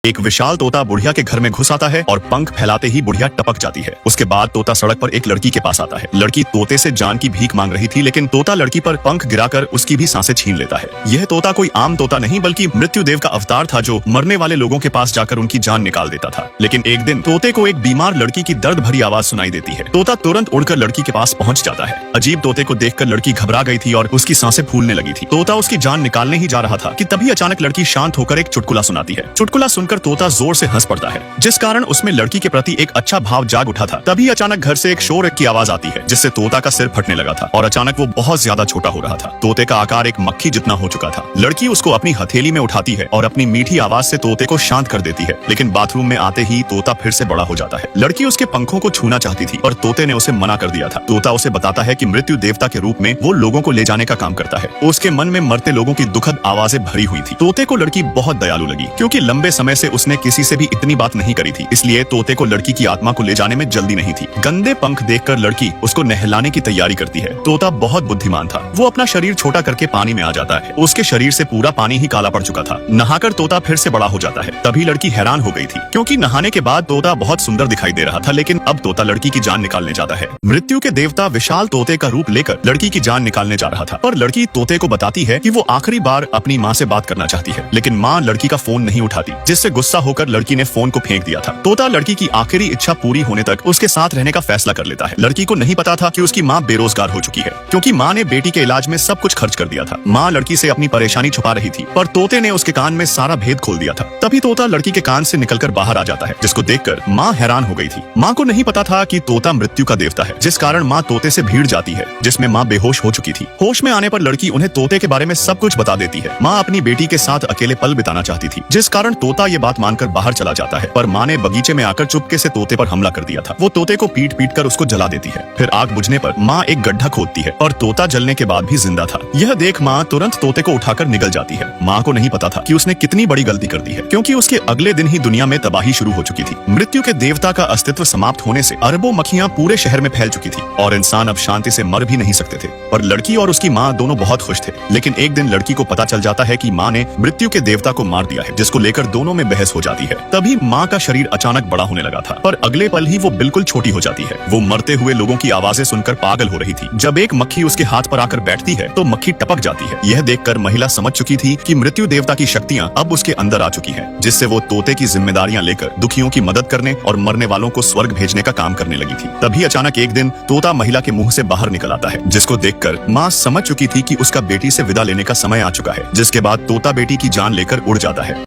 एक विशाल तोता बुढ़िया के घर में घुस आता है और पंख फैलाते ही बुढ़िया टपक जाती है। उसके बाद तोता सड़क पर एक लड़की के पास आता है। लड़की तोते से जान की भीख मांग रही थी, लेकिन तोता लड़की पर पंख गिराकर उसकी भी सांसें छीन लेता है। यह तोता कोई आम तोता नहीं बल्कि मृत्युदेव का अवतार था, जो मरने वाले लोगों के पास जाकर उनकी जान निकाल देता था। लेकिन एक दिन तोते को एक बीमार लड़की की दर्द भरी आवाज सुनाई देती है। तोता तुरंत उड़कर लड़की के पास पहुंच जाता है। अजीब तोते को देखकर लड़की घबरा गई थी और उसकी सांसें फूलने लगी थी। तोता उसकी जान निकालने ही जा रहा था कि तभी अचानक लड़की शांत होकर एक चुटकुला सुनाती है। चुटकुला सुनकर तोता जोर से हंस पड़ता है, जिस कारण उसमें लड़की के प्रति एक अच्छा भाव जाग उठा था। तभी अचानक घर से एक शोर की आवाज आती है, जिससे तोता का सिर फटने लगा था और अचानक वो बहुत ज्यादा छोटा हो रहा था। तोते का आकार एक मक्खी जितना हो चुका था। लड़की उसको अपनी हथेली में उठाती है और अपनी मीठी आवाज से तोते को शांत कर देती है, लेकिन बाथरूम में आते ही तोता फिर से बड़ा हो जाता है। लड़की उसके पंखों को छूना चाहती थी और तोते ने उसे मना कर दिया था। तोता उसे बताता है कि मृत्यु देवता के रूप में वो लोगों को ले जाने का काम करता है। उसके मन में मरते लोगों की दुखद आवाजें भरी हुई थी। तोते को लड़की बहुत दयालु लगी, क्योंकि लंबे समय से उसने किसी से भी इतनी बात नहीं करी थी। इसलिए तोते को लड़की की आत्मा को ले जाने में जल्दी नहीं थी। गंदे पंख देखकर लड़की उसको नहलाने की तैयारी करती है। तोता बहुत बुद्धिमान था। वो अपना शरीर छोटा करके पानी में आ जाता है। उसके शरीर से पूरा पानी ही काला पड़ चुका था। नहाकर तोता फिर से बड़ा हो जाता है। तभी लड़की हैरान हो गई थी, क्योंकि नहाने के बाद तोता बहुत सुंदर दिखाई दे रहा था। लेकिन अब तोता लड़की की जान निकालने जाता है। मृत्यु के देवता विशाल तोते का रूप लेकर लड़की की जान निकालने जा रहा था, पर लड़की तोते को बताती है कि वो आखिरी बार अपनी माँ से बात करना चाहती है। लेकिन माँ लड़की का फोन नहीं उठाती, जिससे गुस्सा होकर लड़की ने फोन को फेंक दिया था। तोता लड़की की आखिरी इच्छा पूरी होने तक उसके साथ रहने का फैसला कर लेता है। लड़की को नहीं पता था कि उसकी माँ बेरोजगार हो चुकी है, क्योंकि माँ ने बेटी के इलाज में सब कुछ खर्च कर दिया था। माँ लड़की से अपनी परेशानी छुपा रही थी, पर तोते ने उसके कान में सारा भेद खोल दिया था। तभी तोता लड़की के कान से निकलकर बाहर आ जाता है, जिसको देखकर माँ हैरान हो गई थी। माँ को नहीं पता था कि तोता मृत्यु का देवता है, जिस कारण माँ तोते से भीड़ जाती है, जिसमें माँ बेहोश हो चुकी थी। होश में आने पर लड़की उन्हें तोते के बारे में सब कुछ बता देती है। माँ अपनी बेटी के साथ अकेले पल बिताना चाहती थी, जिस कारण तोता ये बात मानकर बाहर चला जाता है। पर माँ ने बगीचे में आकर चुपके से तोते पर हमला कर दिया था। वो तोते को पीट पीट कर उसको जला देती है। फिर आग बुझने पर माँ एक गड्ढा खोदती है और तोता जलने के बाद भी जिंदा था। यह देख माँ तुरंत तोते को उठाकर निकल जाती है। माँ को नहीं पता था कि उसने कितनी बड़ी गलती कर दी है, क्योंकि उसके अगले दिन ही दुनिया में तबाही शुरू हो चुकी थी। मृत्यु के देवता का अस्तित्व समाप्त होने से अरबों मक्खियाँ पूरे शहर में फैल चुकी थी और इंसान अब शांति से मर भी नहीं सकते थे। पर लड़की और उसकी माँ दोनों बहुत खुश थे। लेकिन एक दिन लड़की को पता चल जाता है कि माँ ने मृत्यु के देवता को मार दिया है, जिसको लेकर दोनों में बहस हो जाती है। तभी माँ का शरीर अचानक बड़ा होने लगा था, पर अगले पल ही वो बिल्कुल छोटी हो जाती है। वो मरते हुए लोगों की आवाजें सुनकर पागल हो रही थी। जब एक मक्खी उसके हाथ पर आकर बैठती है तो मक्खी टपक जाती है। यह देखकर महिला समझ चुकी थी कि मृत्यु देवता की शक्तियाँ अब उसके अंदर आ चुकी हैं, जिससे वो तोते की जिम्मेदारियां लेकर दुखियों की मदद करने और मरने वालों को स्वर्ग भेजने का काम करने लगी थी। तभी अचानक एक दिन तोता महिला के मुंह से बाहर निकल आता है, जिसको देखकर माँ समझ चुकी थी कि उसका बेटी से विदा लेने का समय आ चुका है। जिसके बाद तोता बेटी की जान लेकर उड़ जाता है।